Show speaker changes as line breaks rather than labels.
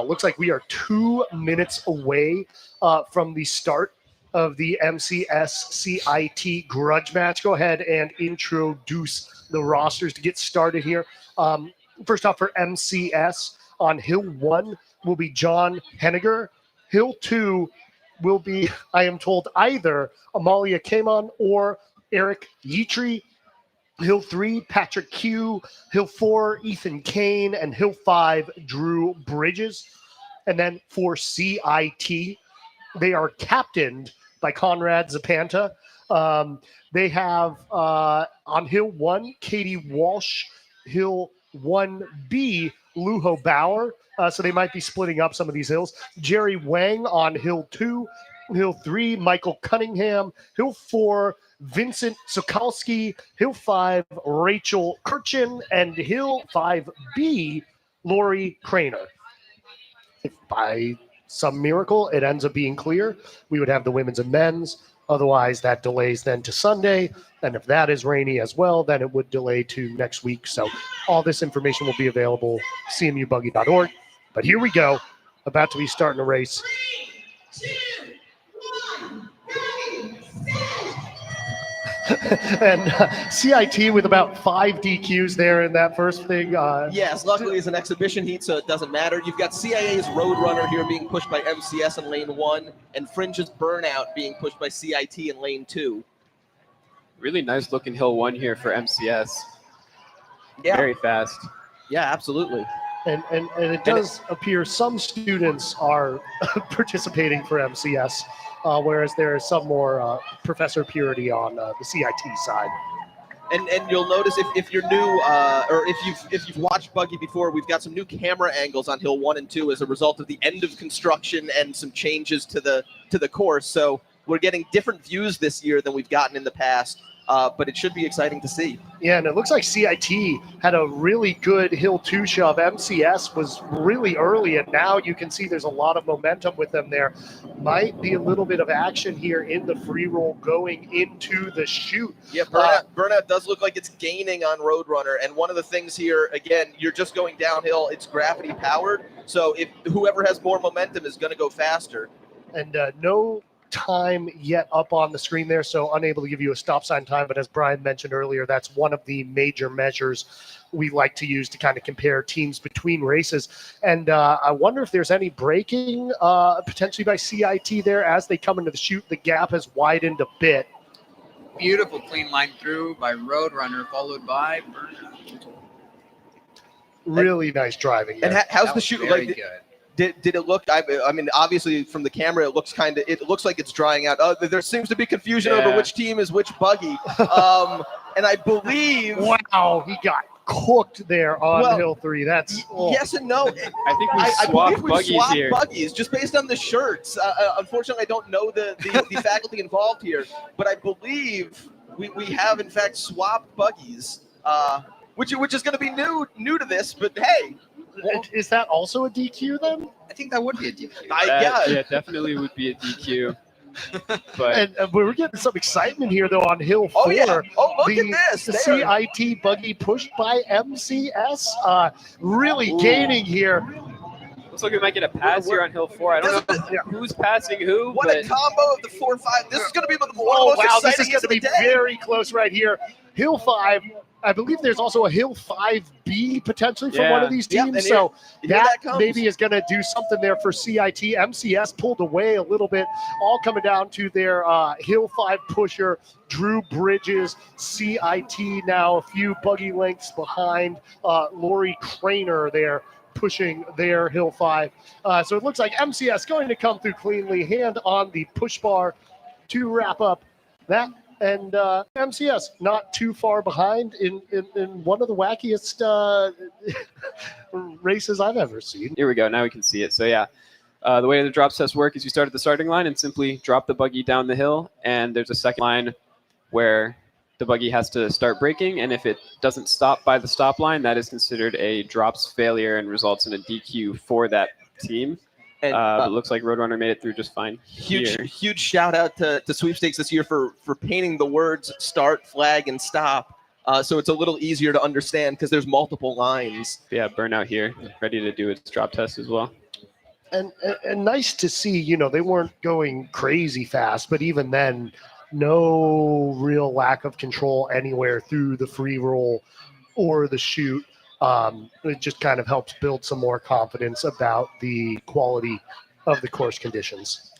looks like we are 2 minutes away from the start of the MCS CIT grudge match. Go ahead and introduce the rosters to get started here. First off, for MCS, on Hill 1 will be John Henniger. Hill 2 will be, I am told, either Amalia Kamon or Eric Yetri. Hill 3, Patrick Q. Hill 4, Ethan Kane. And Hill 5, Drew Bridges. And then for CIT, they are captained by Conrad Zapanta. They have on Hill 1, Katie Walsh. Hill 1B, Luho Bauer. So they might be splitting up some of these hills. Jerry Wang on Hill 2. Hill 3, Michael Cunningham. Hill 4, Vincent Sokalski. Hill 5, Rachel Kirchen. And Hill 5B, Lori Craner. If by some miracle it ends up being clear, we would have the women's and men's. Otherwise, that delays then to Sunday. And if that is rainy as well, then it would delay to next week. So all this information will be available cmubuggy.org. But here we go, about to be starting a race.
3, 2, 1,
And CIT with about 5 DQs there in that first thing.
Yes, luckily it's an exhibition heat, so it doesn't matter. You've got CIA's Roadrunner here being pushed by MCS in lane 1, and Fringe's Burnout being pushed by CIT in lane 2.
Really nice looking Hill 1 here for MCS.
Yeah.
Very fast.
Yeah, absolutely.
And it does appear some students are participating for MCS, whereas there is some more professor purity on the CIT side.
And you'll notice if you're new or if you've watched Buggy before, we've got some new camera angles on Hill 1 and 2 as a result of the end of construction and some changes to the course. So we're getting different views this year than we've gotten in the past. But it should be exciting to see.
Yeah, and it looks like CIT had a really good Hill 2 shove. MCS was really early, and now you can see there's a lot of momentum with them there. Might be a little bit of action here in the free roll going into the chute.
Yeah, Burnout does look like it's gaining on Roadrunner. And one of the things here, again, you're just going downhill. It's gravity powered. So if whoever has more momentum is going to go faster.
And no time yet up on the screen there, so unable to give you a stop sign time, but as Brian mentioned earlier, that's one of the major measures we like to use to kind of compare teams between races. And I wonder if there's any braking potentially by CIT there as they come into the chute. The gap has widened a bit.
Beautiful clean line through by Roadrunner, followed by Burnout.
Really nice driving there.
And how's the chute like?
Good.
Did it look? I mean, obviously from the camera, it looks like it's drying out. There seems to be confusion over which team is which buggy. And I believe.
Wow, he got cooked there on Hill 3. That's
yes and no.
I think we swapped
buggies just based on the shirts. Unfortunately, I don't know the faculty involved here, but I believe we have in fact swapped buggies, which is going to be new to this. But hey.
Well, is that also a DQ then?
I think that would be a DQ.
Yeah, definitely would be a DQ. But
and we're getting some excitement here, though, on Hill 4.
Oh, yeah. Oh, look at this.
The CIT buggy pushed by MCS. Really gaining here.
looks like we might get a pass here on Hill 4. I don't know who's passing who.
What a combo of the 4-5. This is going to be one of the most exciting
this is going to be very close right here. Hill 5. I believe there's also a Hill 5B potentially for one of these teams. So that maybe is going to do something there for CIT. MCS pulled away a little bit, all coming down to their Hill 5 pusher, Drew Bridges. CIT now a few buggy lengths behind Lori Craner there, pushing their Hill 5. So it looks like MCS going to come through cleanly, hand on the push bar to wrap up that. And MCS not too far behind in one of the wackiest races I've ever seen.
Here we go. Now we can see it. So yeah, the way the drops tests work is you start at the starting line and simply drop the buggy down the hill. And there's a second line where the buggy has to start braking. And if it doesn't stop by the stop line, that is considered a drops failure and results in a DQ for that team. And it looks like Roadrunner made it through just fine.
Huge shout out to Sweepstakes this year for painting the words start, flag, and stop. So it's a little easier to understand because there's multiple lines.
Yeah, Burnout here, ready to do its drop test as well.
and nice to see, you know, they weren't going crazy fast, but even then, no real lack of control anywhere through the free roll or the shoot. It just kind of helps build some more confidence about the quality of the course conditions.